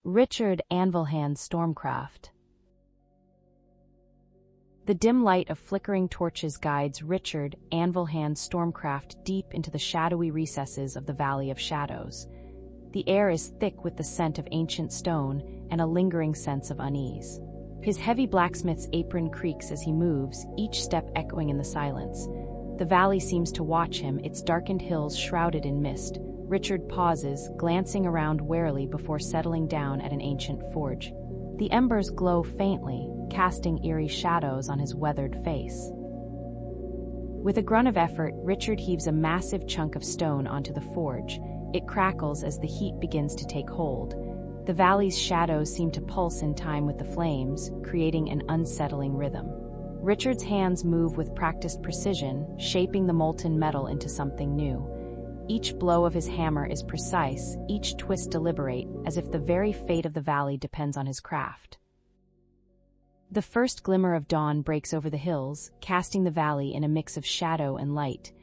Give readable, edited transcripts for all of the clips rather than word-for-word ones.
Richard Anvilhand Stormcraft. The dim light of flickering torches guides Richard Anvilhand Stormcraft deep into the shadowy recesses of the Valley of Shadows. The air is thick with the scent of ancient stone and a lingering sense of unease. His heavy blacksmith's apron creaks as he moves, each step echoing in the silence. The valley seems to watch him, its darkened hills shrouded in mist. Richard pauses, glancing around warily before settling down at an ancient forge. The embers glow faintly, casting eerie shadows on his weathered face. With a grunt of effort, Richard heaves a massive chunk of stone onto the forge. It crackles as the heat begins to take hold. The valley's shadows seem to pulse in time with the flames, creating an unsettling rhythm. Richard's hands move with practiced precision, shaping the molten metal into something new. Each blow of his hammer is precise, each twist deliberate, as if the very fate of the valley depends on his craft. The first glimmer of dawn breaks over the hills, casting the valley in a mix of shadow and light.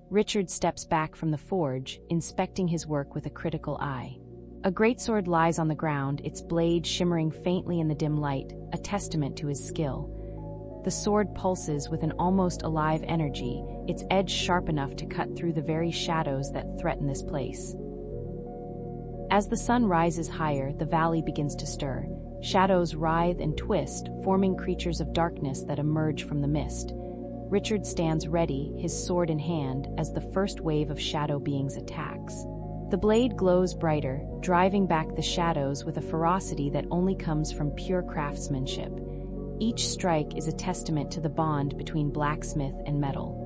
Richard steps back from the forge, inspecting his work with a critical eye. A greatsword lies on the ground, its blade shimmering faintly in the dim light, a testament to his skill. The sword pulses with an almost alive energy, its edge sharp enough to cut through the very shadows that threaten this place. As the sun rises higher, the valley begins to stir. Shadows writhe and twist, forming creatures of darkness that emerge from the mist. Richard stands ready, his sword in hand, as the first wave of shadow beings attacks. The blade glows brighter, driving back the shadows with a ferocity that only comes from pure craftsmanship. Each strike is a testament to the bond between blacksmith and metal.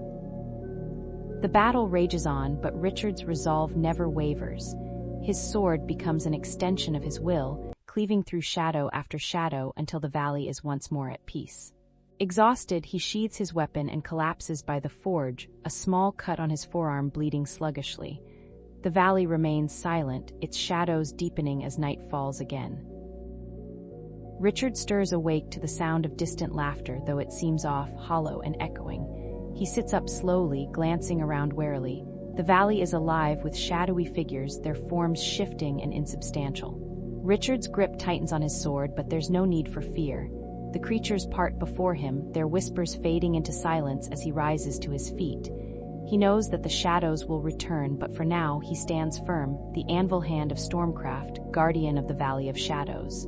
The battle rages on, but Richard's resolve never wavers. His sword becomes an extension of his will, cleaving through shadow after shadow until the valley is once more at peace. Exhausted, he sheathes his weapon and collapses by the forge, a small cut on his forearm bleeding sluggishly. The valley remains silent, its shadows deepening as night falls again. Richard stirs awake to the sound of distant laughter, though it seems off, hollow, and echoing. He sits up slowly, glancing around warily. The valley is alive with shadowy figures, their forms shifting and insubstantial. Richard's grip tightens on his sword, but there's no need for fear. The creatures part before him, their whispers fading into silence as he rises to his feet. He knows that the shadows will return, but for now he stands firm, the Anvilhand of Stormcraft, guardian of the Valley of Shadows.